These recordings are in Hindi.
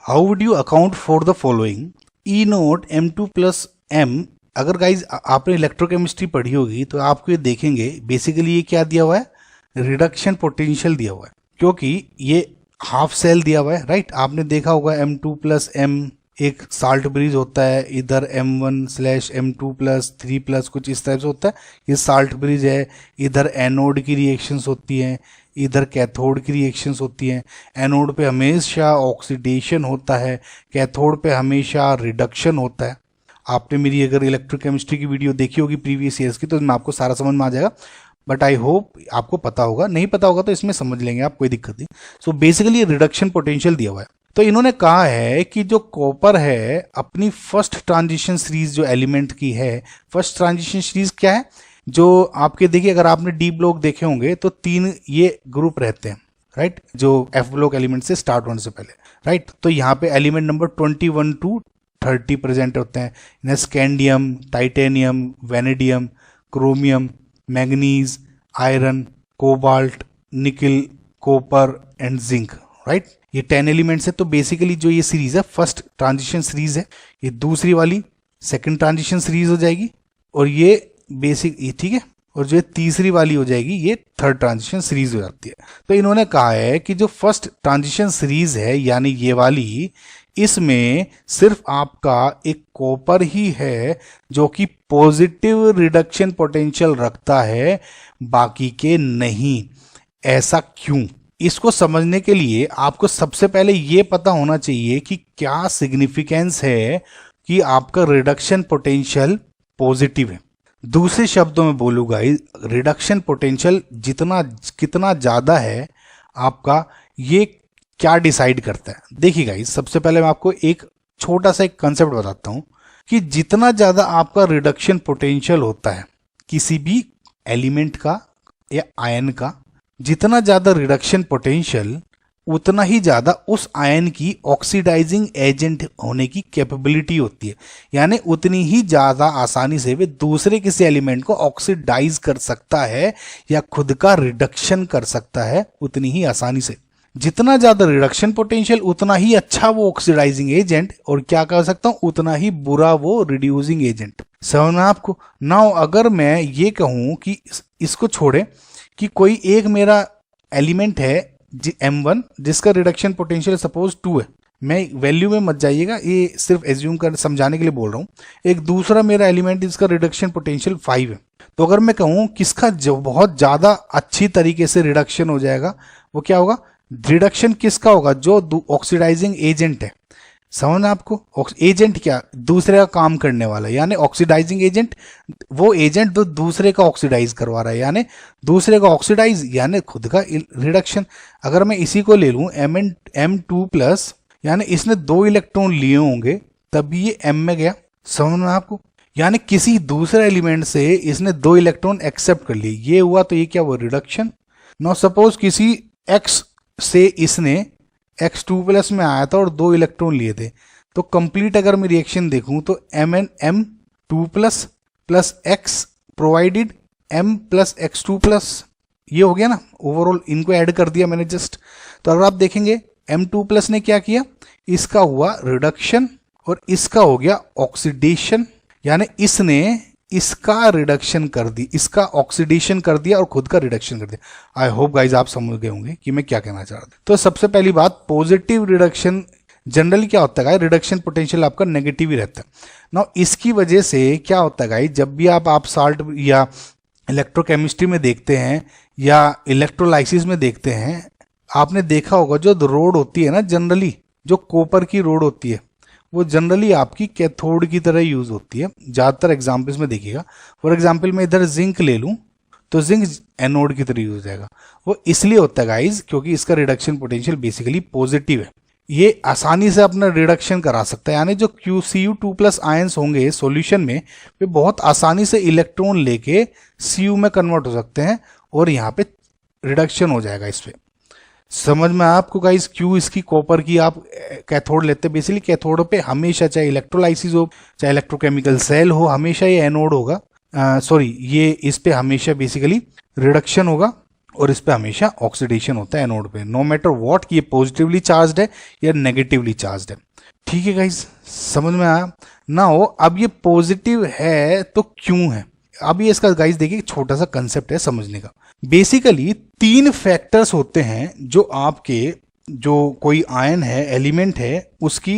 How would you account for the following E note M2 plus M। अगर गाइज आपने इलेक्ट्रोकेमिस्ट्री पढ़ी होगी तो आपको ये देखेंगे बेसिकली ये क्या दिया हुआ है, रिडक्शन पोटेंशियल दिया हुआ है, क्योंकि ये हाफ सेल दिया हुआ है, राइट। आपने देखा होगा M2 प्लस M एक साल्ट ब्रिज होता है, इधर M1/M2+3+ कुछ इस टाइप से होता है, ये साल्ट ब्रिज है। इधर एनोड की रिएक्शंस होती हैं, इधर कैथोड की रिएक्शंस होती हैं। एनोड पे हमेशा ऑक्सीडेशन होता है, कैथोड पे हमेशा रिडक्शन होता है। आपने मेरी अगर इलेक्ट्रोकेमिस्ट्री की वीडियो देखी होगी प्रीवियस ईयर्स की तो इसमें आपको सारा समझ में आ जाएगा, बट आई होप आपको पता होगा। नहीं पता होगा तो इसमें समझ लेंगे आप, कोई दिक्कत नहीं। सो बेसिकली रिडक्शन पोटेंशियल दिया हुआ है। तो इन्होंने कहा है कि जो कॉपर है अपनी फर्स्ट ट्रांजिशन सीरीज जो एलिमेंट की है, फर्स्ट ट्रांजिशन सीरीज क्या है, जो आपके देखिए अगर आपने डी ब्लॉक देखे होंगे तो 3 ये ग्रुप रहते हैं, राइट, जो एफ ब्लॉक एलिमेंट से स्टार्ट होने से पहले, राइट। तो यहाँ पे एलिमेंट नंबर 21 to 30 प्रेजेंट होते हैं। इन्हें scandium, titanium, vanadium, chromium, manganese, iron, cobalt, nickel, copper and zinc, right. ये 10 एलिमेंट्स है। तो बेसिकली जो ये सीरीज है फर्स्ट ट्रांजिशन सीरीज है, ये दूसरी वाली सेकंड ट्रांजिशन सीरीज हो जाएगी, और ये बेसिक ये ठीक है, और जो तीसरी वाली हो जाएगी ये थर्ड ट्रांजिशन सीरीज हो जाती है। तो इन्होंने कहा है कि जो फर्स्ट ट्रांजिशन सीरीज है यानी ये वाली, इसमें सिर्फ आपका एक कॉपर ही है जो कि पॉजिटिव रिडक्शन पोटेंशियल रखता है, बाकी के नहीं। ऐसा क्यों? इसको समझने के लिए आपको सबसे पहले ये पता होना चाहिए कि क्या सिग्निफिकेंस है कि आपका रिडक्शन पोटेंशियल पॉजिटिव है। दूसरे शब्दों में बोलूँगा, रिडक्शन पोटेंशियल जितना कितना ज़्यादा है आपका, ये क्या डिसाइड करता है। देखिए गाइस, सबसे पहले मैं आपको एक छोटा सा एक कंसेप्ट बताता हूँ कि जितना ज़्यादा आपका रिडक्शन पोटेंशियल होता है किसी भी एलिमेंट का या आयन का, जितना ज़्यादा रिडक्शन पोटेंशियल उतना ही ज़्यादा उस आयन की ऑक्सीडाइजिंग एजेंट होने की कैपेबिलिटी होती है, यानी उतनी ही ज़्यादा आसानी से वे दूसरे किसी एलिमेंट को ऑक्सीडाइज कर सकता है या खुद का रिडक्शन कर सकता है उतनी ही आसानी से। जितना ज़्यादा रिडक्शन पोटेंशियल उतना ही अच्छा वो ऑक्सीडाइजिंग एजेंट, और क्या कर सकता हूँ उतना ही बुरा वो रिड्यूसिंग एजेंट। समझना आपको। नाउ अगर मैं ये कहूँ कि इसको छोड़े कि कोई एक मेरा एलिमेंट है M1 जिसका रिडक्शन पोटेंशियल सपोज 2 है, मैं वैल्यू में मत जाइएगा, ये सिर्फ एज्यूम कर समझाने के लिए बोल रहा हूँ। एक दूसरा मेरा एलिमेंट जिसका रिडक्शन पोटेंशियल 5 है, तो अगर मैं कहूँ किसका जो बहुत ज़्यादा अच्छी तरीके से रिडक्शन हो जाएगा, वो क्या होगा, रिडक्शन किसका होगा, जो ऑक्सीडाइजिंग एजेंट है। समझना आपको। एजेंट क्या, दूसरे का काम करने वाला, यानी ऑक्सीडाइजिंग एजेंट वो एजेंट जो दूसरे का ऑक्सीडाइज करवा रहा है, यानी दूसरे का ऑक्सीडाइज यानी खुद का रिडक्शन। अगर मैं इसी को ले लूं M2+, यानी इसने 2 इलेक्ट्रॉन लिए होंगे तभी ये M में गया। समझना आपको। यानी किसी दूसरे एलिमेंट से इसने 2 इलेक्ट्रॉन एक्सेप्ट कर लिए, ये हुआ, तो ये क्या हुआ, रिडक्शन। नो सपोज किसी X से इसने X2+ में आया था और 2 इलेक्ट्रॉन लिए थे, तो कंप्लीट अगर मैं रिएक्शन देखूं तो M2+ plus X provided M plus X2+, ये हो गया ना। ओवरऑल इनको ऐड कर दिया मैंने जस्ट। तो अगर आप देखेंगे M2+ ने क्या किया, इसका हुआ रिडक्शन और इसका हो गया ऑक्सीडेशन, यानी इसने इसका रिडक्शन कर दी, इसका ऑक्सीडेशन कर दिया और खुद का रिडक्शन कर दिया। आई होप गाइज आप समझ गए होंगे कि मैं क्या कहना चाह रहा था। तो सबसे पहली बात, पॉजिटिव रिडक्शन जनरली क्या होता है गाइज, रिडक्शन पोटेंशियल आपका नेगेटिव ही रहता है ना। इसकी वजह से क्या होता है गाइज, जब भी आप साल्ट या इलेक्ट्रोकेमिस्ट्री में देखते हैं या इलेक्ट्रोलाइसिस में देखते हैं, आपने देखा होगा जो रोड होती है ना, जनरली जो कॉपर की रोड होती है वो जनरली आपकी कैथोड की तरह यूज होती है। ज़्यादातर एग्जाम्पल्स में देखिएगा। फॉर एग्जाम्पल मैं इधर जिंक ले लूँ तो जिंक एनोड की तरह यूज हो जाएगा। वो इसलिए होता है गाइज क्योंकि इसका रिडक्शन पोटेंशियल बेसिकली पॉजिटिव है, ये आसानी से अपना रिडक्शन करा सकता है। यानी जो Cu2+ आयंस होंगे सॉल्यूशन में, वे बहुत आसानी से इलेक्ट्रॉन लेके Cu में कन्वर्ट हो सकते हैं और यहाँ पे रिडक्शन हो जाएगा इस पे। समझ में आपको गाइस। क्यों इसकी कॉपर की आप कैथोड लेते हैं, बेसिकली कैथोड पे हमेशा चाहे इलेक्ट्रोलाइसिस हो चाहे इलेक्ट्रोकेमिकल सेल हो, हमेशा ये एनोड होगा, सॉरी ये इस पे हमेशा बेसिकली रिडक्शन होगा और इस पे हमेशा ऑक्सीडेशन होता है एनोड पे, नो मैटर व्हाट कि ये पॉजिटिवली चार्ज्ड है या नेगेटिवली चार्ज्ड है। ठीक है गाइस, समझ में आया ना? हो अब ये पॉजिटिव है तो क्यों है? अब ये इसका गाइस देखिए छोटा सा कंसेप्ट है समझने का। बेसिकली 3 फैक्टर्स होते हैं जो आपके जो कोई आयन है, एलिमेंट है, उसकी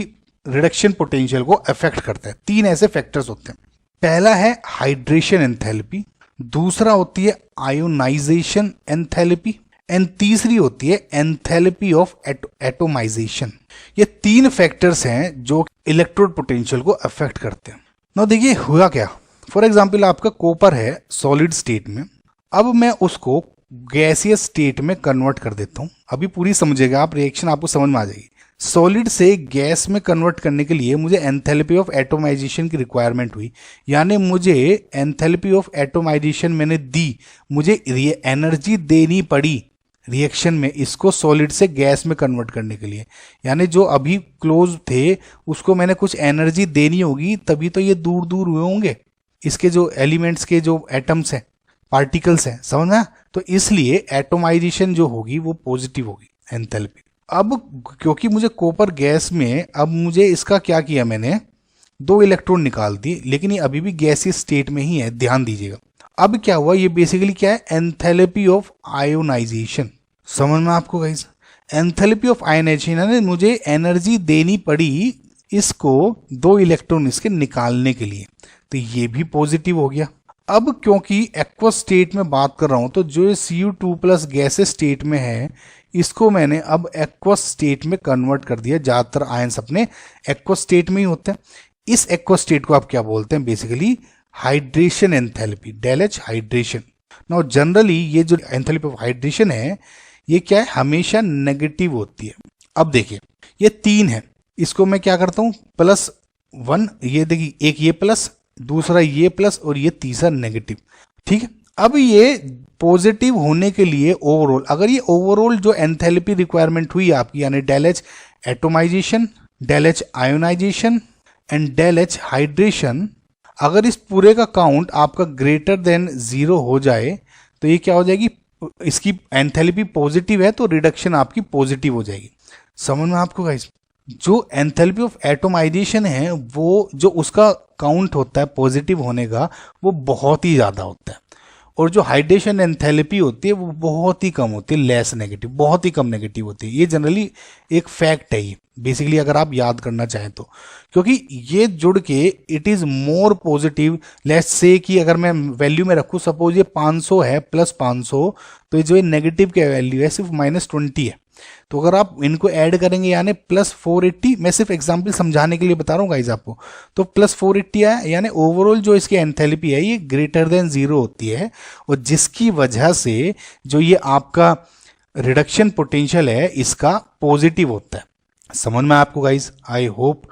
रिडक्शन पोटेंशियल को अफेक्ट करता है। 3 ऐसे फैक्टर्स होते हैं। पहला है हाइड्रेशन एंथैल्पी, दूसरा होती है आयोनाइजेशन एंथैल्पी, एंड तीसरी होती है एंथैल्पी ऑफ एटोमाइजेशन। ये 3 फैक्टर्स हैं जो इलेक्ट्रोड पोटेंशियल को अफेक्ट करते हैं। ना देखिए हुआ क्या, फॉर एग्जाम्पल आपका कॉपर है सॉलिड स्टेट में, अब मैं उसको गैसियस स्टेट में कन्वर्ट कर देता हूं। अभी पूरी समझिएगा आप, रिएक्शन आपको समझ में आ जाएगी। सॉलिड से गैस में कन्वर्ट करने के लिए मुझे एंथैल्पी ऑफ एटोमाइजेशन की रिक्वायरमेंट हुई, यानी मुझे एंथैल्पी ऑफ एटोमाइजेशन मैंने दी, मुझे एनर्जी देनी पड़ी रिएक्शन में इसको सॉलिड से गैस में कन्वर्ट करने के लिए। यानी जो अभी क्लोज थे उसको मैंने कुछ एनर्जी देनी होगी, तभी तो ये दूर दूर हुए होंगे, इसके जो एलिमेंट्स के जो एटम्स हैं, पार्टिकल्स हैं, समझना? तो इसलिए एटोमाइजेशन जो होगी वो पॉजिटिव होगी एंथैल्पी। अब क्योंकि मुझे कॉपर गैस में, अब मुझे इसका क्या किया, मैंने 2 इलेक्ट्रॉन निकाल दिए, लेकिन ये अभी भी गैसियस स्टेट में ही है, ध्यान दीजिएगा। अब क्या हुआ, ये बेसिकली क्या है, एंथैल्पी ऑफ आयोनाइजेशन। समझ में आपको गाइस? एंथैल्पी ऑफ आयोनाइजेशन यानी मुझे एनर्जी देनी पड़ी इसको 2 इलेक्ट्रॉन इसके निकालने के लिए, तो ये भी पॉजिटिव हो गया। अब क्योंकि एक्वस स्टेट में बात कर रहा हूं, तो जो Cu2+ गैसेस स्टेट में है, इसको मैंने अब एक्वस स्टेट में कन्वर्ट कर दिया। ज्यादातर आयंस अपने एक्वस स्टेट में ही होते हैं। इस एक्वस स्टेट को आप क्या बोलते हैं, basically hydration enthalpy, ΔH hydration. Now generally ये जो एंथैल्पी ऑफ हाइड्रेशन है, ये क्या है, हमेशा नेगेटिव होती है। अब देखिए ये 3 है, इसको मैं क्या करता हूं, +1, ये देखिए एक ये प्लस, दूसरा ये प्लस, और ये तीसरा नेगेटिव। ठीक है, अब ये पॉजिटिव होने के लिए ओवरऑल, अगर ये ओवरऑल जो एंथैल्पी रिक्वायरमेंट हुई आपकी, यानी ΔH atomisation, ΔH ionisation and ΔH hydration, अगर इस पूरे का काउंट आपका ग्रेटर देन 0 हो जाए, तो ये क्या हो जाएगी, इसकी एंथैल्पी पॉजिटिव है तो रिडक्शन आपकी पॉजिटिव हो जाएगी। समझ में आपको गाइस? जो एंथैल्पी ऑफ एटोमाइजेशन है, वो जो उसका काउंट होता है पॉजिटिव होने का, वो बहुत ही ज़्यादा होता है, और जो हाइड्रेशन एंथैल्पी होती है वो बहुत ही कम होती है, लेस नेगेटिव, बहुत ही कम नेगेटिव होती है। ये जनरली एक फैक्ट है ये, बेसिकली अगर आप याद करना चाहें तो, क्योंकि ये जुड़ के it is more positive. Let's say कि अगर मैं वैल्यू में रखूँ, सपोज ये 500 है +500, तो ये जो नेगेटिव की वैल्यू है सिर्फ -20 है। तो अगर आप इनको ऐड करेंगे यानी +480, मैं सिर्फ एग्जांपल समझाने के लिए बता रहा हूँ गाइज आपको, तो +480 है, यानी ओवरऑल जो इसकी एंथैल्पी है ये ग्रेटर देन 0 होती है, और जिसकी वजह से जो ये आपका रिडक्शन पोटेंशियल है इसका पॉजिटिव होता है। समझ में आपको गाइज? I hope